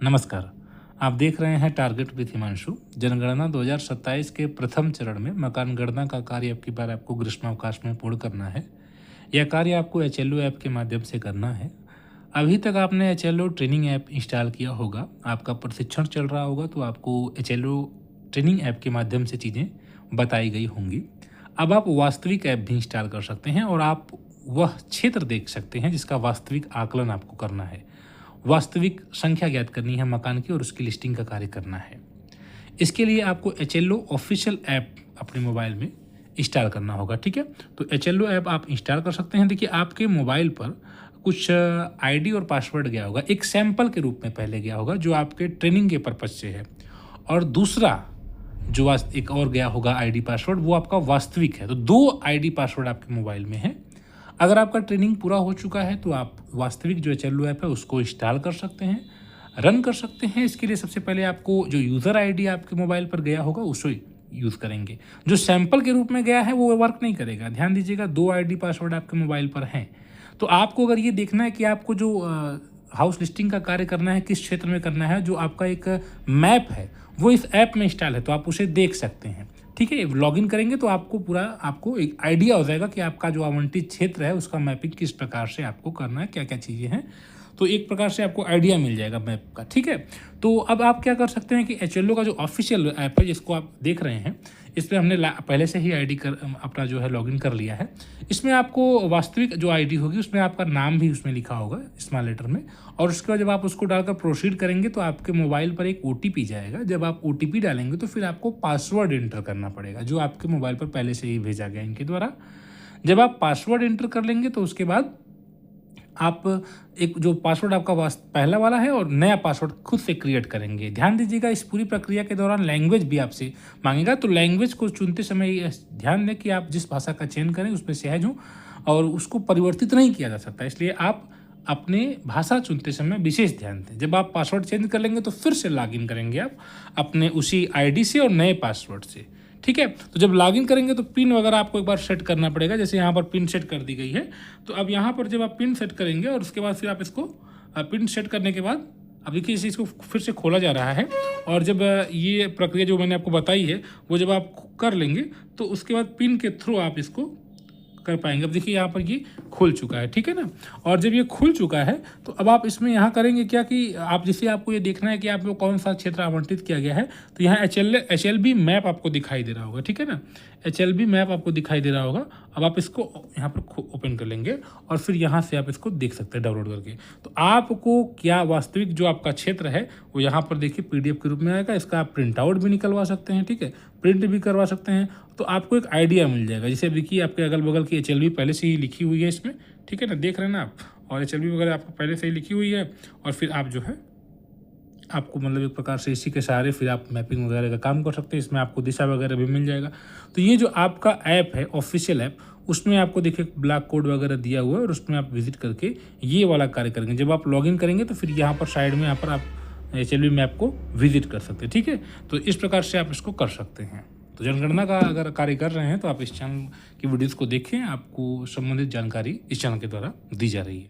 नमस्कार। आप देख रहे हैं टारगेट विथ हिमांशु। जनगणना 2027 के प्रथम चरण में मकान गणना का कार्य अब की बार आपको ग्रीष्मावकाश में पूर्ण करना है। यह कार्य आपको एचएलओ ऐप के माध्यम से करना है। अभी तक आपने एचएलओ ट्रेनिंग ऐप इंस्टॉल किया होगा, आपका प्रशिक्षण चल रहा होगा, तो आपको एचएलओ ट्रेनिंग ऐप के माध्यम से चीज़ें बताई गई होंगी। अब आप वास्तविक ऐप भी इंस्टॉल कर सकते हैं और आप वह क्षेत्र देख सकते हैं जिसका वास्तविक आकलन आपको करना है। वास्तविक संख्या ज्ञात करनी है मकान की और उसकी लिस्टिंग का कार्य करना है। इसके लिए आपको एचएलओ ऑफिशियल ऐप अपने मोबाइल में इंस्टॉल करना होगा, ठीक है। तो एचएलओ ऐप आप इंस्टॉल कर सकते हैं। देखिए, आपके मोबाइल पर कुछ आईडी और पासवर्ड गया होगा, एक सैंपल के रूप में पहले गया होगा जो आपके ट्रेनिंग के पर्पज से है, और दूसरा जो एक और गया होगा आईडी पासवर्ड, वो आपका वास्तविक है। तो 2 आईडी पासवर्ड आपके मोबाइल में है। अगर आपका ट्रेनिंग पूरा हो चुका है तो आप वास्तविक जो एचएलओ ऐप है उसको इंस्टॉल कर सकते हैं, रन कर सकते हैं। इसके लिए सबसे पहले आपको जो यूज़र आईडी आपके मोबाइल पर गया होगा उसको यूज़ करेंगे। जो सैंपल के रूप में गया है वो वर्क नहीं करेगा। ध्यान दीजिएगा, 2 आईडी पासवर्ड आपके मोबाइल पर हैं। तो आपको अगर ये देखना है कि आपको जो हाउस लिस्टिंग का कार्य करना है किस क्षेत्र में करना है, जो आपका एक मैप है वो इस ऐप में इंस्टॉल है, तो आप उसे देख सकते हैं, ठीक है। लॉगिन करेंगे तो आपको एक आइडिया हो जाएगा कि आपका जो आवंटित क्षेत्र है उसका मैपिंग किस प्रकार से आपको करना है, क्या क्या चीज़ें हैं। तो एक प्रकार से आपको आइडिया मिल जाएगा मैप का, ठीक है। तो अब आप क्या कर सकते हैं कि एचएलओ का जो ऑफिशियल ऐप है जिसको आप देख रहे हैं, इसमें हमने पहले से ही आईडी अपना जो है लॉगिन कर लिया है। इसमें आपको वास्तविक जो आईडी होगी उसमें आपका नाम भी उसमें लिखा होगा स्मॉल लेटर में, और उसके बाद जब आप उसको डालकर प्रोसीड करेंगे तो आपके मोबाइल पर एक ओटीपी जाएगा। जब आप ओटीपी डालेंगे तो फिर आपको पासवर्ड एंटर करना पड़ेगा जो आपके मोबाइल पर पहले से ही भेजा गया इनके द्वारा। जब आप पासवर्ड एंटर कर लेंगे तो उसके बाद आप एक जो पासवर्ड आपका पहला वाला है और नया पासवर्ड खुद से क्रिएट करेंगे। ध्यान दीजिएगा, इस पूरी प्रक्रिया के दौरान लैंग्वेज भी आपसे मांगेगा, तो लैंग्वेज को चुनते समय ध्यान दें कि आप जिस भाषा का चयन करें उसमें सहज हों और उसको परिवर्तित नहीं किया जा सकता, इसलिए आप अपने भाषा चुनते समय विशेष ध्यान दें। जब आप पासवर्ड चेंज कर लेंगे तो फिर से लॉगिन करेंगे आप अपने उसी आईडी से और नए पासवर्ड से, ठीक है। तो जब लॉगिन करेंगे तो पिन वगैरह आपको एक बार सेट करना पड़ेगा, जैसे यहाँ पर पिन सेट कर दी गई है। तो अब यहाँ पर जब आप पिन सेट करेंगे और उसके बाद फिर आप इसको पिन सेट करने के बाद अब देखिए इस चीज़ को फिर से खोला जा रहा है, और जब ये प्रक्रिया जो मैंने आपको बताई है वो जब आप कर लेंगे तो उसके बाद पिन के थ्रू आप इसको कर पाएंगे। अब देखिए यहाँ पर ये खुल चुका है, ठीक है ना। और जब ये खुल चुका है तो अब आप इसमें यहाँ करेंगे क्या कि आप जैसे आपको ये देखना है कि आपको कौन सा क्षेत्र आवंटित किया गया है, तो यहाँ एचएलबी मैप आपको दिखाई दे रहा होगा, ठीक है ना। एचएलबी मैप आपको दिखाई दे रहा होगा। अब आप इसको यहाँ पर ओपन कर लेंगे और फिर यहाँ से आप इसको देख सकते हैं डाउनलोड करके। तो आपको क्या वास्तविक जो आपका क्षेत्र है वो यहाँ पर देखिए पीडीएफ के रूप में आएगा। इसका आप प्रिंट आउट भी निकलवा सकते हैं, ठीक है, प्रिंट भी करवा सकते हैं। तो आपको एक आइडिया मिल जाएगा। जैसे देखिए आपके अगल बगल की एचएलबी पहले से ही लिखी हुई है इसमें, ठीक है ना, देख रहे हैं ना आप, और एचएलबी वगैरह आपको पहले से ही लिखी हुई है। और फिर आप जो है आपको मतलब एक प्रकार से इसी के सहारे फिर आप मैपिंग वगैरह का काम कर सकते हैं। इसमें आपको दिशा वगैरह भी मिल जाएगा। तो ये जो आपका ऐप है ऑफिशियल ऐप, उसमें आपको देखिए ब्लॉक कोड वगैरह दिया हुआ है और उसमें आप विजिट करके ये वाला कार्य करेंगे। जब आप लॉगिन करेंगे तो फिर यहाँ पर साइड में यहाँ पर आप एचएलबी मैप को विजिट कर सकते हैं, ठीक है। तो इस प्रकार से आप इसको कर सकते हैं। तो जनगणना का अगर कार्य कर रहे हैं तो आप इस चैनल की वीडियोज़ को देखें, आपको संबंधित जानकारी इस चैनल के द्वारा दी जा रही है।